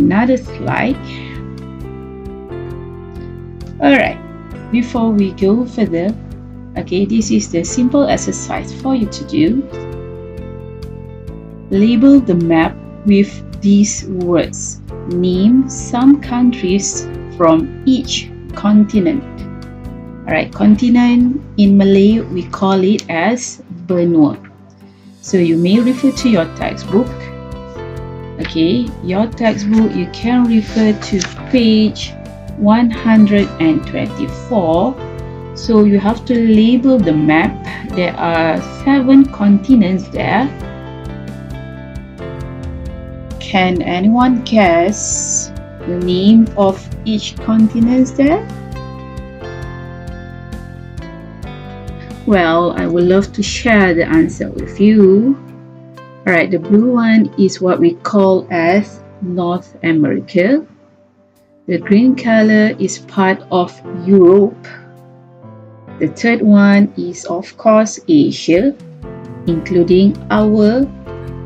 another slide. Alright, before we go further, okay, this is the simple exercise for you to do. Label the map with these words. Name some countries from each continent. Alright, continent in Malay we call it as benua. So you may refer to your textbook. Okay, your textbook you can refer to page 124. So you have to label the map. There are 7 continents there. Can anyone guess the name of each continent there? Well, I would love to share the answer with you. Alright, the blue one is what we call as North America. The green color is part of Europe. The third one is of course Asia, including our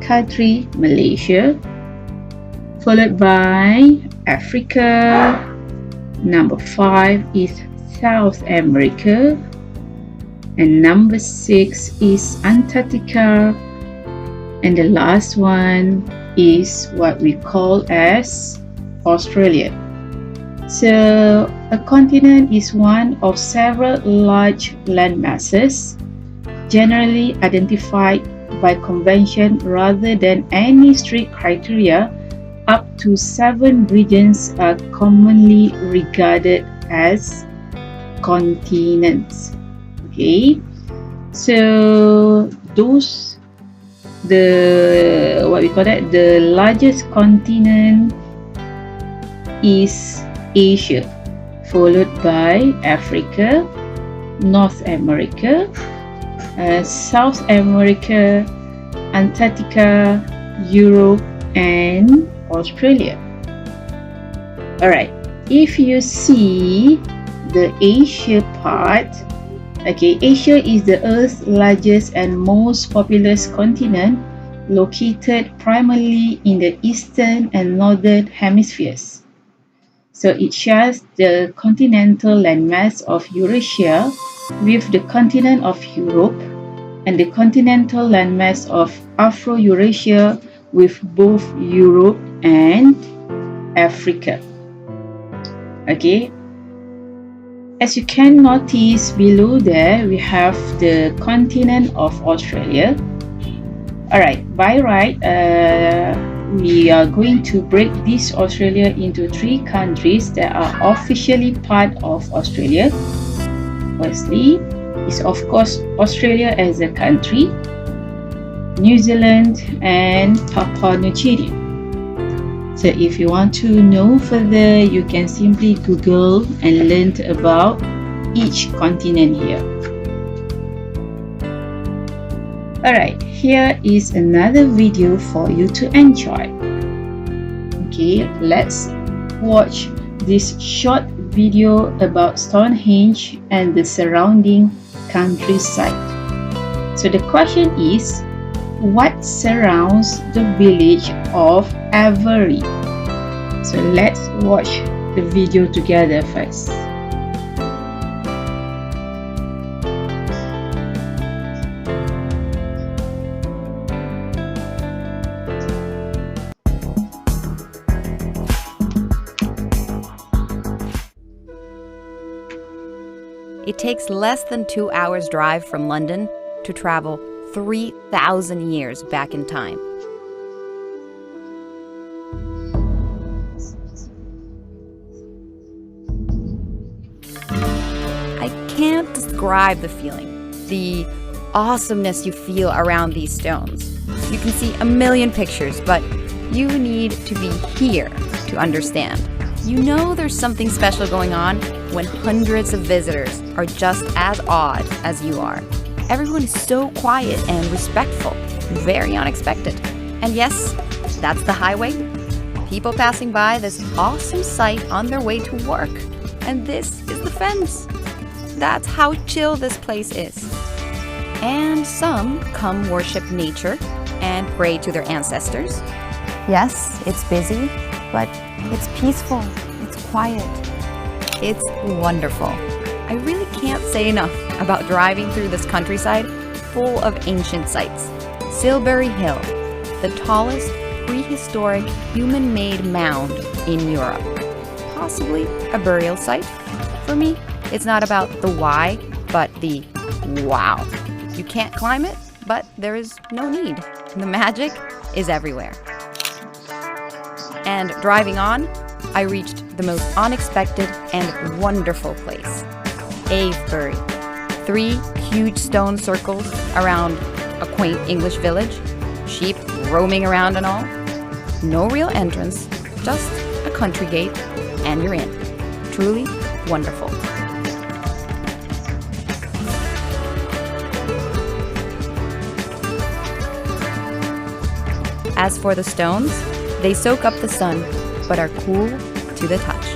country Malaysia, followed by Africa. Number 5 is South America, and number 6 is Antarctica, and the last one is what we call as Australia. So a continent is one of several large land masses, generally identified by convention rather than any strict criteria. Up to 7 regions are commonly regarded as continents. Okay, so the largest continent is Asia, followed by Africa, North America, South America, Antarctica, Europe, and Australia. Alright, if you see the Asia part, okay, Asia is the Earth's largest and most populous continent, located primarily in the eastern and northern hemispheres. So it shares the continental landmass of Eurasia with the continent of Europe, and the continental landmass of Afro-Eurasia with both Europe and Africa. Okay, as you can notice below there, we have the continent of Australia. Alright, by right, we are going to break this Australia into 3 countries that are officially part of Australia. Firstly is of course Australia as a country, New Zealand, and Papua New Guinea. So if you want to know further, you can simply Google and learn about each continent here. Alright, here is another video for you to enjoy. Okay, let's watch this short video about Stonehenge and the surrounding countryside. So the question is, what surrounds the village of Avery? So let's watch the video together first. It takes less than 2 hours drive from London to travel 3,000 years back in time. I can't describe the feeling, the awesomeness you feel around these stones. You can see a million pictures, but you need to be here to understand. You know there's something special going on when hundreds of visitors are just as awed as you are. Everyone is so quiet and respectful, very unexpected. And yes, that's the highway. People passing by this awesome sight on their way to work. And this is the fence. That's how chill this place is. And some come worship nature and pray to their ancestors. Yes, it's busy, but it's peaceful, it's quiet, it's wonderful. I really can't say enough about driving through this countryside full of ancient sites. Silbury Hill, the tallest prehistoric human-made mound in Europe. Possibly a burial site? For me, it's not about the why, but the wow. You can't climb it, but there is no need. The magic is everywhere. And driving on, I reached the most unexpected and wonderful place, Avebury. 3 huge stone circles around a quaint English village, sheep roaming around and all. No real entrance, just a country gate, and you're in. Truly wonderful. As for the stones, they soak up the sun, but are cool to the touch.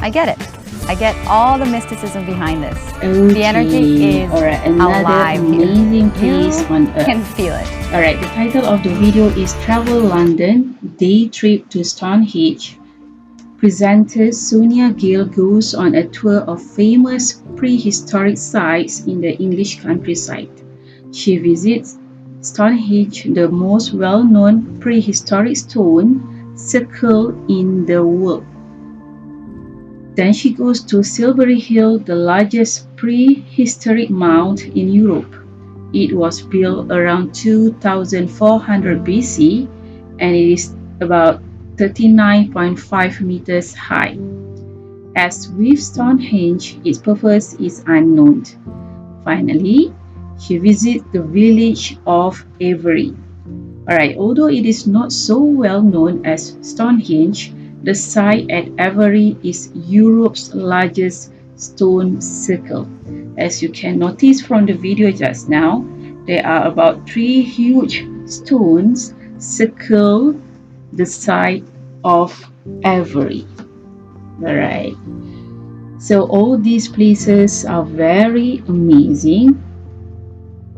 I get it. I get all the mysticism behind this. Okay. The energy is alive amazing here. place on You earth. can feel it. Alright, the title of the video is Travel London, Day Trip to Stonehenge. Presenter Sonia Gill goes on a tour of famous prehistoric sites in the English countryside. She visits Stonehenge, the most well-known prehistoric stone circle in the world. Then she goes to Silbury Hill, the largest prehistoric mound in Europe. It was built around 2400 BC and it is about 39.5 meters high. As with Stonehenge, its purpose is unknown. Finally, she visits the village of Avebury. Alright, although it is not so well known as Stonehenge, the site at Avebury is Europe's largest stone circle. As you can notice from the video just now, there are about 3 huge stones circle the site of Avebury. Alright, so all these places are very amazing.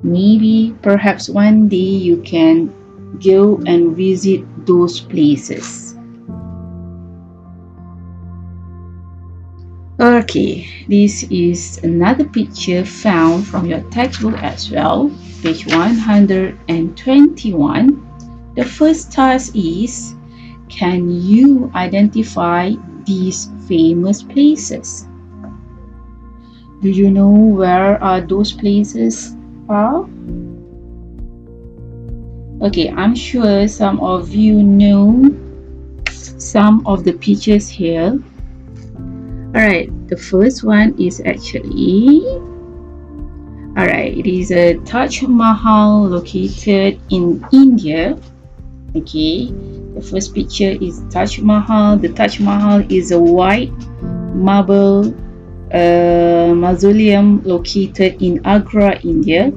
Maybe perhaps one day you can go and visit those places. Okay, this is another picture found from your textbook as well, page 121. The first task is, can you identify these famous places? Do you know where are those places are? Okay, I'm sure some of you know some of the pictures here. Alright, the first one is actually, it is a Taj Mahal located in India. Okay, the first picture is Taj Mahal. The Taj Mahal is a white marble mausoleum located in Agra, India.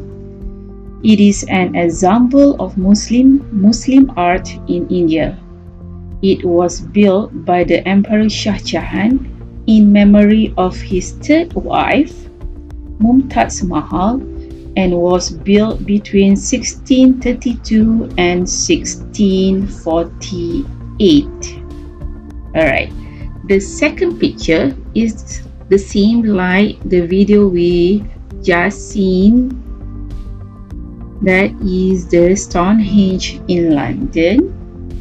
It is an example of Muslim art in India. It was built by the Emperor Shah Jahan in memory of his third wife, Mumtaz Mahal, and was built between 1632 and 1648. Alright, the second picture is the same like the video we just seen. That is the Stonehenge in London.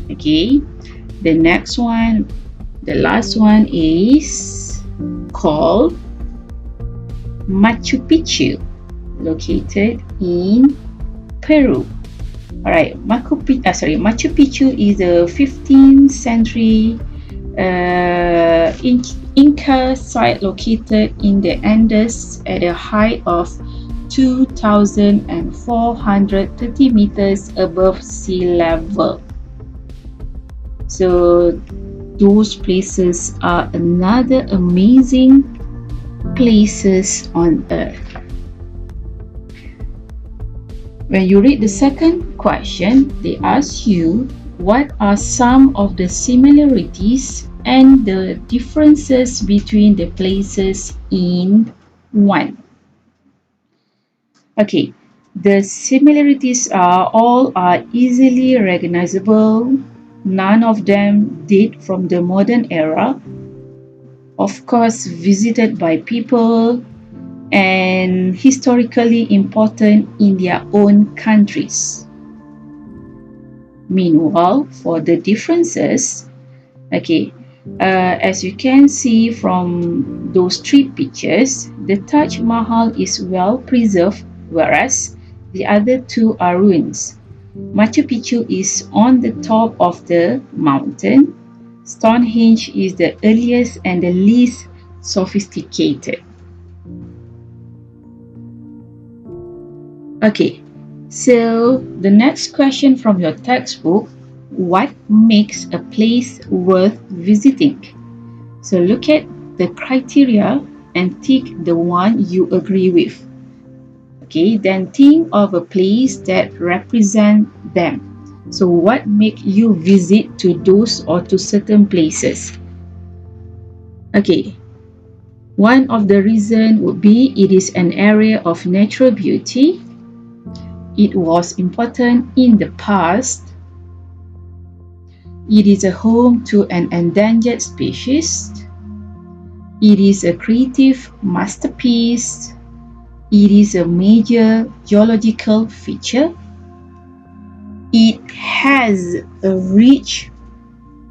Okay, the next one, the last one is called Machu Picchu, located in Peru. Alright, Machu Picchu is a 15th century Inca site located in the Andes at a height of 2,430 meters above sea level. So those places are another amazing places on earth. When you read the second question, they ask you what are some of the similarities and the differences between the places in one. Okay, the similarities are all are easily recognizable. None of them date from the modern era. Of course, visited by people and historically important in their own countries. Meanwhile, for the differences, as you can see from those three pictures, the Taj Mahal is well preserved, whereas the other two are ruins. Machu Picchu is on the top of the mountain. Stonehenge is the earliest and the least sophisticated. Okay, so the next question from your textbook, what makes a place worth visiting? So look at the criteria and tick the one you agree with. Okay, then think of a place that represents them. So what make you visit to those or to certain places? Okay, one of the reasons would be it is an area of natural beauty. It was important in the past. It is a home to an endangered species. It is a creative masterpiece. It is a major geological feature. It has a rich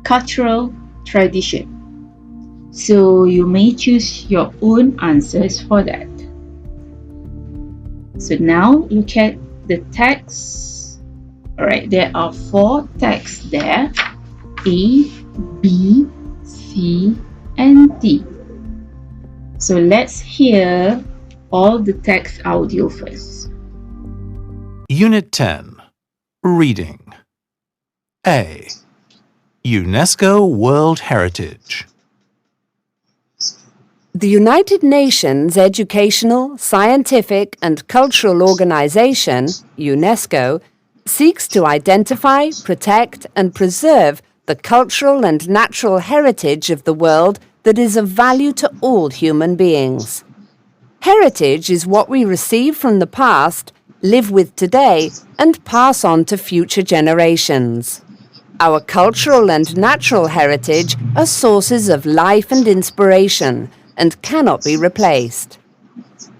cultural tradition. So you may choose your own answers for that. So now look at the text. Alright, there are 4 texts there. A, B, C, and D. So let's hear all the text audio first. Unit 10. Reading. A. UNESCO World Heritage. The United Nations Educational, Scientific and Cultural Organization, UNESCO, seeks to identify, protect and preserve the cultural and natural heritage of the world that is of value to all human beings. Heritage is what we receive from the past, live with today, and pass on to future generations. Our cultural and natural heritage are sources of life and inspiration, and cannot be replaced.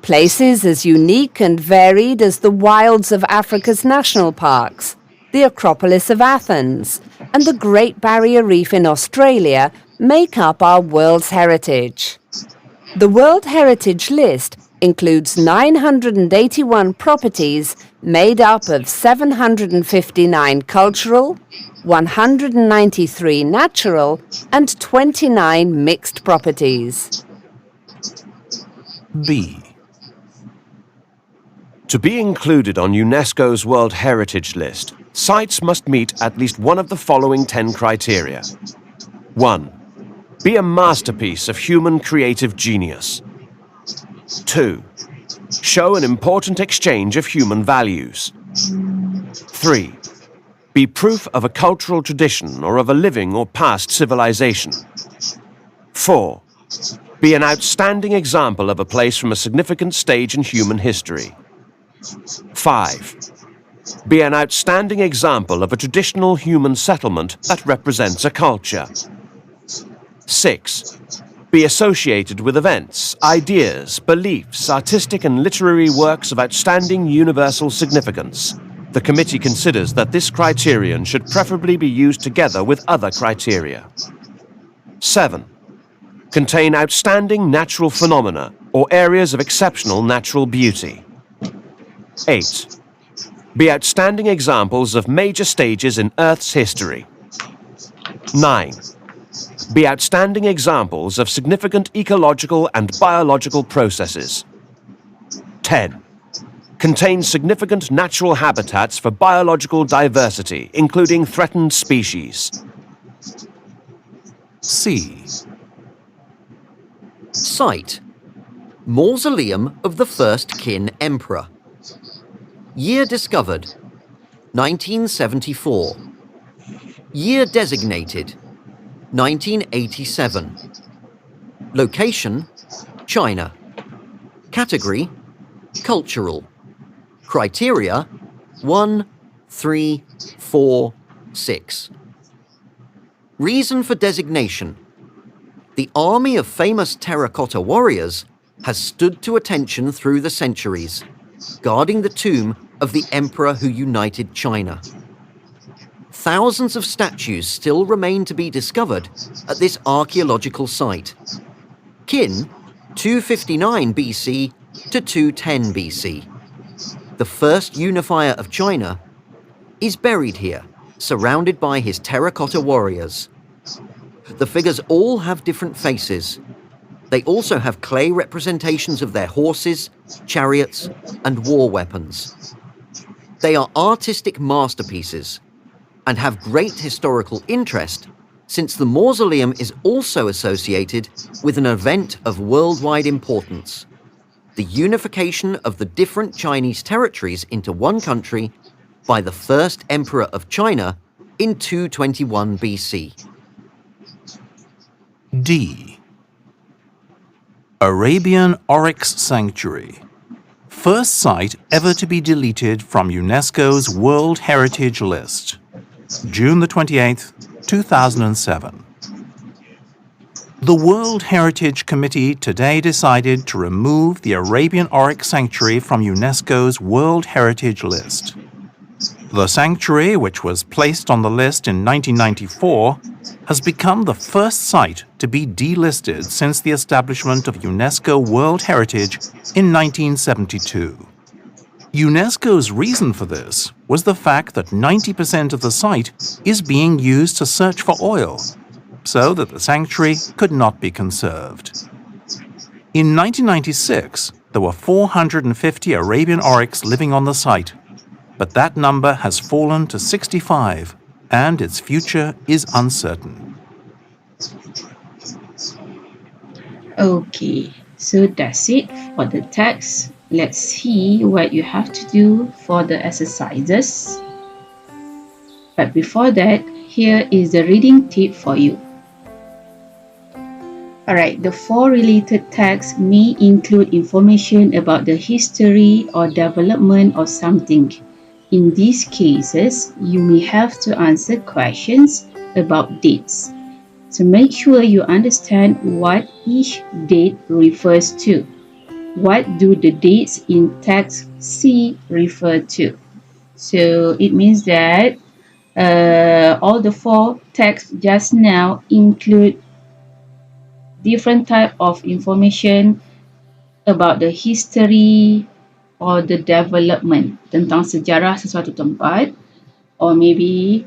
Places as unique and varied as the wilds of Africa's national parks, the Acropolis of Athens, and the Great Barrier Reef in Australia make up our world's heritage. The World Heritage List includes 981 properties made up of 759 cultural, 193 natural, and 29 mixed properties. B. To be included on UNESCO's World Heritage List, sites must meet at least one of the following 10 criteria. 1. Be a masterpiece of human creative genius. 2. Show an important exchange of human values. 3. Be proof of a cultural tradition or of a living or past civilization. 4. Be an outstanding example of a place from a significant stage in human history. 5. Be an outstanding example of a traditional human settlement that represents a culture. 6. Be associated with events, ideas, beliefs, artistic and literary works of outstanding universal significance. The committee considers that this criterion should preferably be used together with other criteria. 7. Contain outstanding natural phenomena or areas of exceptional natural beauty. 8. Be outstanding examples of major stages in Earth's history. 9. Be outstanding examples of significant ecological and biological processes. 10. Contain significant natural habitats for biological diversity, including threatened species. C. Site: Mausoleum of the First Qin Emperor. Year discovered: 1974. Year designated: 1987. Location: China. Category: Cultural. Criteria: 1, 3, 4, 6. Reason for designation. The army of famous terracotta warriors has stood to attention through the centuries, guarding the tomb of the emperor who united China. Thousands of statues still remain to be discovered at this archaeological site. Qin, 259 BC to 210 BC. The first unifier of China is buried here, surrounded by his terracotta warriors. The figures all have different faces. They also have clay representations of their horses, chariots, and war weapons. They are artistic masterpieces and have great historical interest, since the mausoleum is also associated with an event of worldwide importance: the unification of the different Chinese territories into one country by the first emperor of China in 221 BC. D. Arabian Oryx Sanctuary. First site ever to be deleted from UNESCO's World Heritage List. June the 28th, 2007. The World Heritage Committee today decided to remove the Arabian Oryx Sanctuary from UNESCO's World Heritage List. The sanctuary, which was placed on the list in 1994, has become the first site to be delisted since the establishment of UNESCO World Heritage in 1972. UNESCO's reason for this was the fact that 90% of the site is being used to search for oil, so that the sanctuary could not be conserved. In 1996, there were 450 Arabian oryx living on the site, but that number has fallen to 65, and its future is uncertain. Okay, so that's it for the text. Let's see what you have to do for the exercises. But before that, here is the reading tip for you. Alright, the four related texts may include information about the history or development of something. In these cases, you may have to answer questions about dates. So make sure you understand what each date refers to. What do the dates in text C refer to? So it means that all the four texts just now include different type of information about the history or the development, tentang sejarah sesuatu tempat, or maybe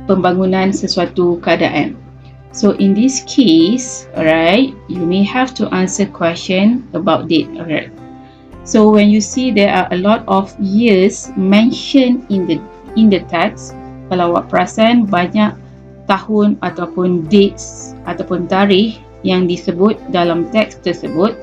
pembangunan sesuatu keadaan. So in this case, alright, you may have to answer question about date. Alright. So when you see there are a lot of years mentioned in the text, kalau awak perasan banyak tahun ataupun dates ataupun tarikh yang disebut dalam teks tersebut,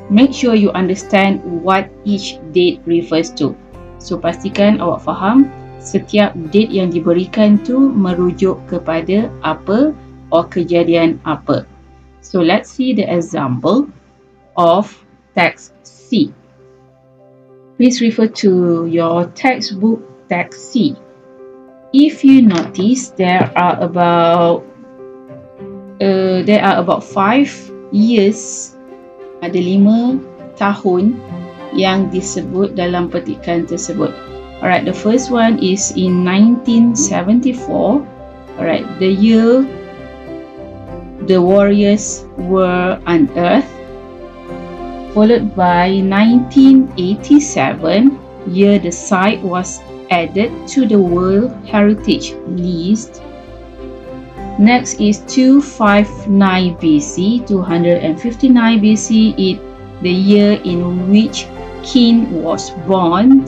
make sure you understand what each date refers to. So pastikan awak faham setiap date yang diberikan tu merujuk kepada apa or kejadian apa. So let's see the example of text C. Please refer to your textbook text C. If you notice, there are about 5 years, ada 5 tahun yang disebut dalam petikan tersebut. Alright, the first one is in 1974. Alright, the year the warriors were unearthed, followed by 1987, year the site was added to the World Heritage List. Next is 259 BC, 259 BC is the year in which Qin was born.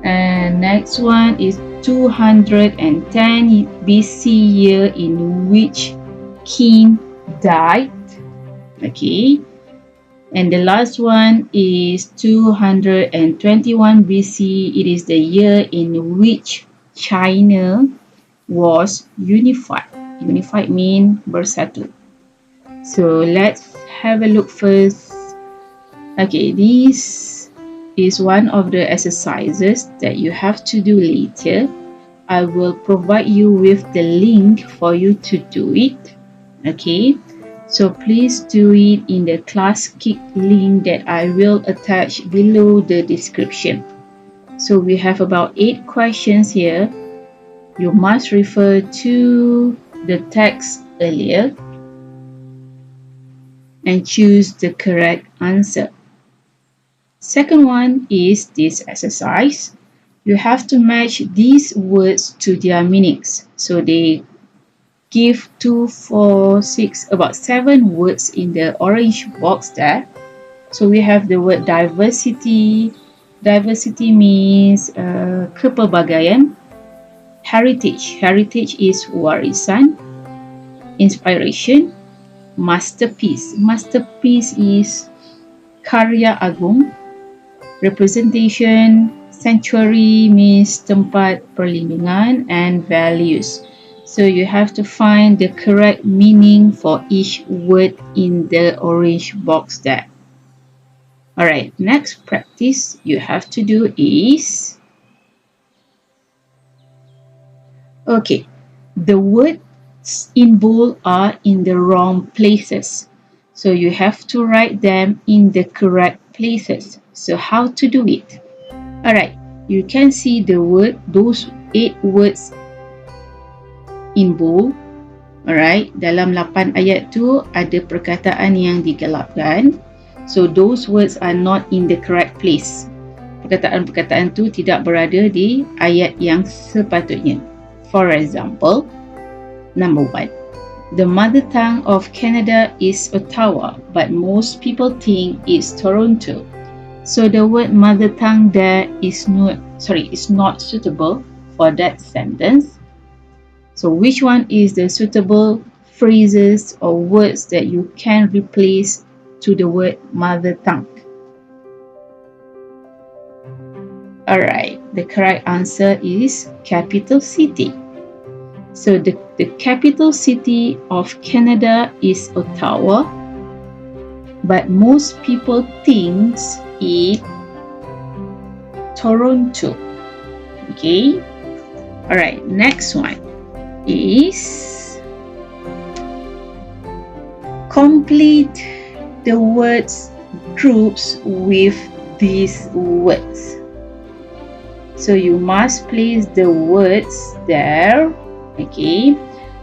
And next one is 210 BC, year in which Qin died. Okay. And the last one is 221 BC. It is the year in which China was unified. Unified means bersatu. So let's have a look first. Okay, this is one of the exercises that you have to do later. I will provide you with the link for you to do it. Okay, so please do it in the class Kick link that I will attach below the description. So we have about 8 questions here. You must refer to the text earlier and choose the correct answer. Second one is this exercise. You have to match these words to their meanings. So they give 2, 4, 6, about 7 words in the orange box there. So we have the word diversity. Diversity means kepelbagaian. Heritage. Heritage is warisan. Inspiration. Masterpiece. Masterpiece is karya agung. Representation. Sanctuary means tempat perlindungan, and values. So you have to find the correct meaning for each word in the orange box there. Alright, next practice you have to do is, okay, the words in bold are in the wrong places. So you have to write them in the correct places. So how to do it? Alright, you can see the word, those 8 words in bold. Alright, dalam 8 ayat tu ada perkataan yang digelapkan. So those words are not in the correct place. Perkataan-perkataan tu tidak berada di ayat yang sepatutnya. For example, number 1. The mother tongue of Canada is Ottawa, but most people think it's Toronto. So the word mother tongue there is not suitable for that sentence. So which one is the suitable phrases or words that you can replace to the word mother tongue? Alright, the correct answer is capital city. So the capital city of Canada is Ottawa, but most people think it's Toronto. Okay. Alright, next one is complete the words groups with these words. So you must place the words there. Okay.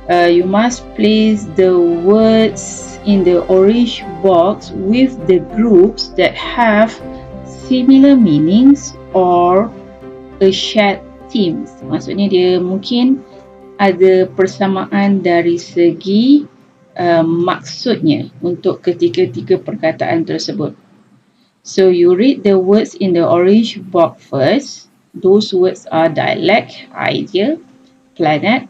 You must place the words in the orange box with the groups that have similar meanings or a shared themes. Maksudnya dia mungkin ada persamaan dari segi maksudnya untuk ketiga-tiga perkataan tersebut. So you read the words in the orange box first. Those words are dialect, idea, planet,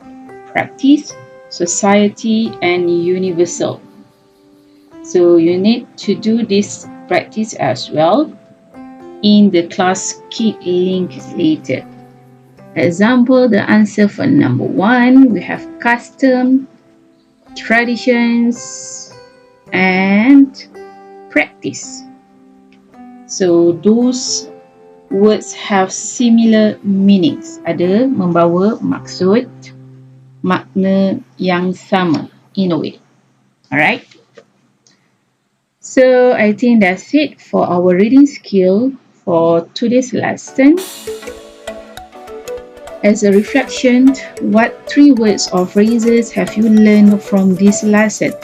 practice, society, and universal. So you need to do this practice as well in the class Kick link later. Example, the answer for number 1, we have custom, traditions, and practice. So those words have similar meanings. Ada membawa maksud, makna yang sama in a way. Alright. So I think that's it for our reading skill for today's lesson. As a reflection, what 3 words or phrases have you learned from this lesson?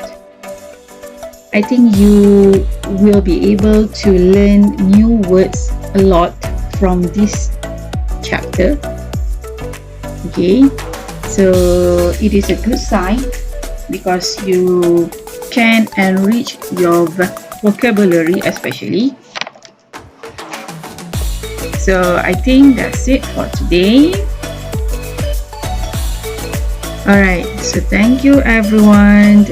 I think you will be able to learn new words a lot from this chapter. Okay, so it is a good sign because you can enrich your vocabulary especially. So I think that's it for today. Alright, so thank you everyone.